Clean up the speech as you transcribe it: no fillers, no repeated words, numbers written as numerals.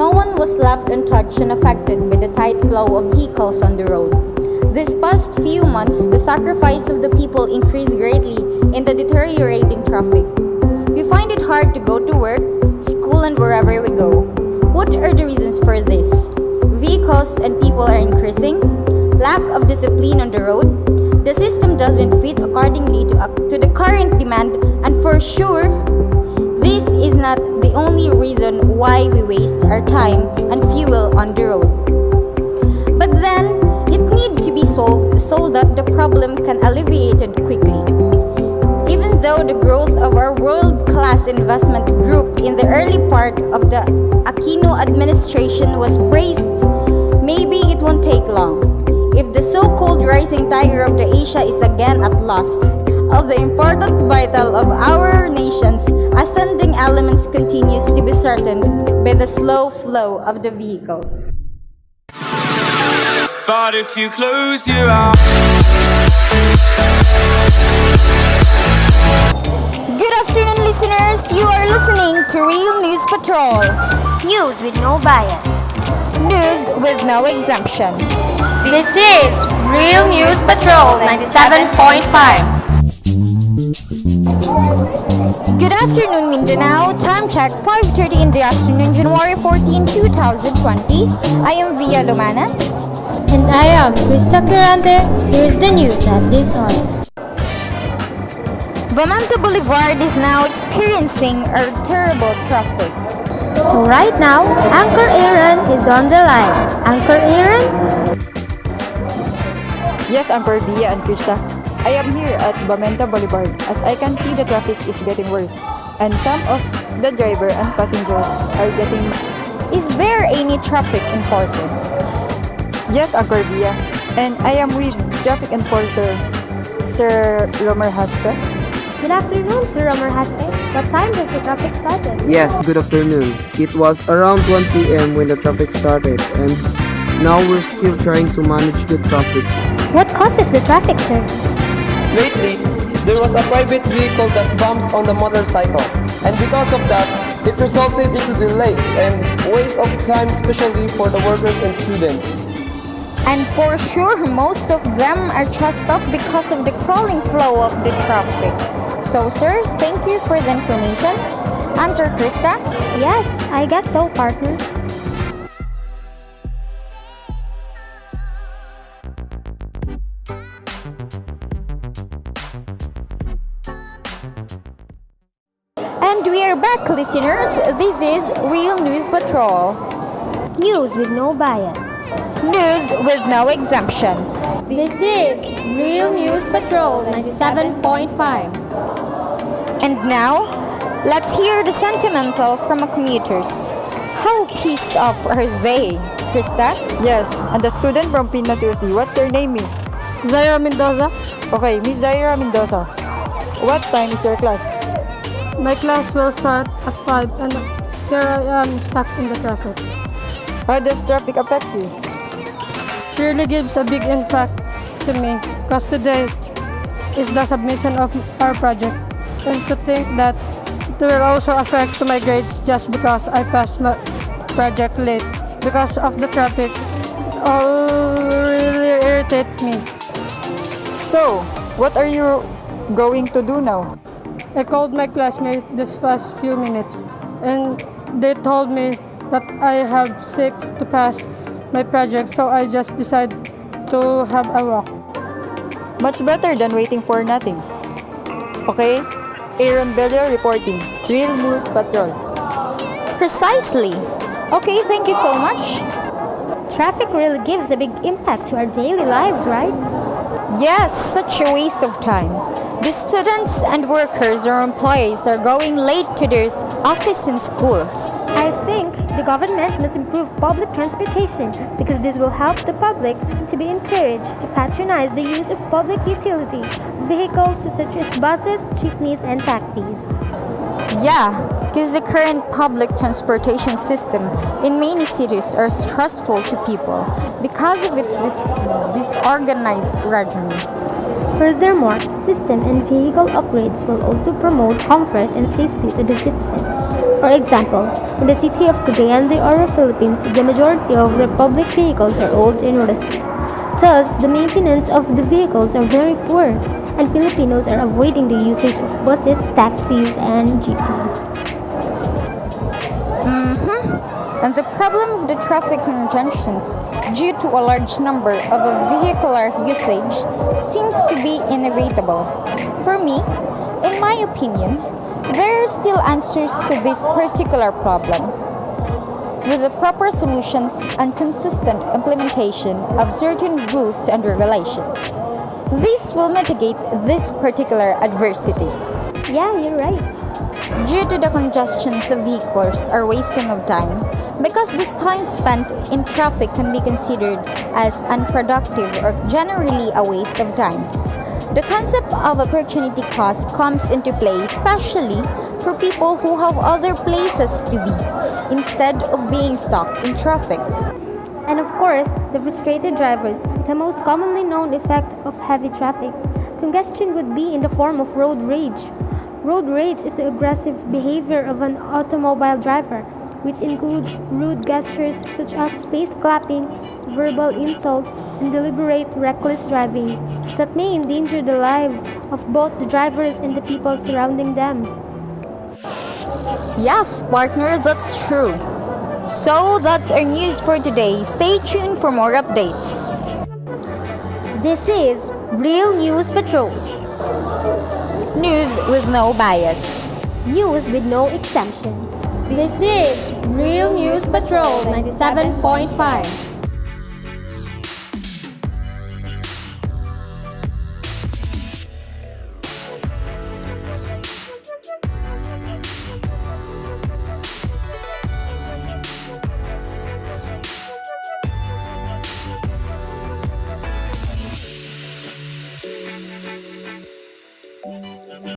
no one was left untouched and affected by the tight flow of vehicles on the road. These past few months, the sacrifice of the people increased greatly in the deteriorating traffic. We find it hard to go to work, school, and wherever we go. What are the reasons for this? Vehicles and people are increasing, lack of discipline on the road, the system doesn't fit accordingly to the current demand, and for sure, this is not the only reason why we waste our time and fuel on the road. But then, it needs to be solved so that the problem can alleviated quickly. Even though the growth of our world-class investment group in the early part of the Aquino administration was praised, maybe it won't take long. If the so-called rising tiger of the Asia is again at last, of the important vital of our nation's ascending elements continues to be threatened by the slow flow of the vehicles. But if you close your eyes. Good afternoon, listeners. You are listening to Real News Patrol. News with no bias. News with no exemptions. This is Real News Patrol 97.5. Good afternoon, Mindanao. Time check 5:30 in the afternoon, January 14, 2020. I am Via Lomanas. And I am Krista Quirante. Here's the news at this hour. Vamanta Boulevard is now experiencing a terrible traffic. So right now, Anchor Aaron is on the line. Anchor Aaron? Yes, Anchor Via and Krista. I am here at Vamanta Boulevard as I can see the traffic is getting worse and some of the driver and passengers are getting. Is there any traffic enforcer? Yes, Anchor Via, and I am with traffic enforcer Sir Romer Haspe. Good afternoon, Sir Romer Haspe. What time does the traffic started? Yes, good afternoon. It was around 1 p.m. when the traffic started, and now we're still trying to manage the traffic. What causes the traffic, sir? Lately, there was a private vehicle that bumps on the motorcycle, and because of that, it resulted into delays and waste of time, especially for the workers and students. And for sure, most of them are just off because of the crawling flow of the traffic. So, sir, thank you for the information. Enter Krista. Yes, I guess so, partner. And we are back, listeners. This is Real News Patrol. News with no bias. News with no exemptions. This is Real News Patrol 97.5. And now, let's hear the sentimental from the commuters. How pissed off are they, Krista? Yes, and the student from Pinas UC, what's her name, Miss? Zaira Mendoza. Okay, Miss Zaira Mendoza. What time is your class? My class will start at 5 and here I am stuck in the traffic. How does traffic affect you? It really gives a big impact to me because today is the submission of our project, and to think that it will also affect to my grades just because I passed my project late because of the traffic. All really irritate me. So, what are you going to do now? I called my classmate this past few minutes and they told me that I have 6 to pass my project, so I just decided to have a walk. Much better than waiting for nothing. Okay? Aaron Bello reporting. Real News Patrol. Precisely. Okay, thank you so much. Traffic really gives a big impact to our daily lives, right? Yes, such a waste of time. The students and workers or employees are going late to their office and schools. I think the government must improve public transportation because this will help the public to be encouraged to patronize the use of public utility vehicles such as buses, jeepneys, and taxis. Yeah, because the current public transportation system in many cities are stressful to people because of its disorganized regime. Furthermore, system and vehicle upgrades will also promote comfort and safety to the citizens. For example, In the city of Cagayan de Oro, Philippines, the majority of the public vehicles are old and rusty. Thus, the maintenance of the vehicles are very poor, and Filipinos are avoiding the usage of buses, taxis, and jeepneys. And the problem of the traffic congestions due to a large number of vehicular usage seems to be inevitable. For me, in my opinion, there are still answers to this particular problem. With the proper solutions and consistent implementation of certain rules and regulations, this will mitigate this particular adversity. Yeah, you're right. Due to the congestions of vehicles or wasting of time, because this time spent in traffic can be considered as unproductive or generally a waste of time. The concept of opportunity cost comes into play, especially for people who have other places to be instead of being stuck in traffic. And of course, the frustrated drivers, the most commonly known effect of heavy traffic. Congestion would be in the form of road rage. Road rage is the aggressive behavior of an automobile driver, which includes rude gestures such as face clapping, verbal insults, and deliberate reckless driving that may endanger the lives of both the drivers and the people surrounding them. Yes, partner, that's true. So that's our news for today. Stay tuned for more updates. This is Real News Patrol. News with no bias. News with no exemptions. This is Real News Patrol 97.5.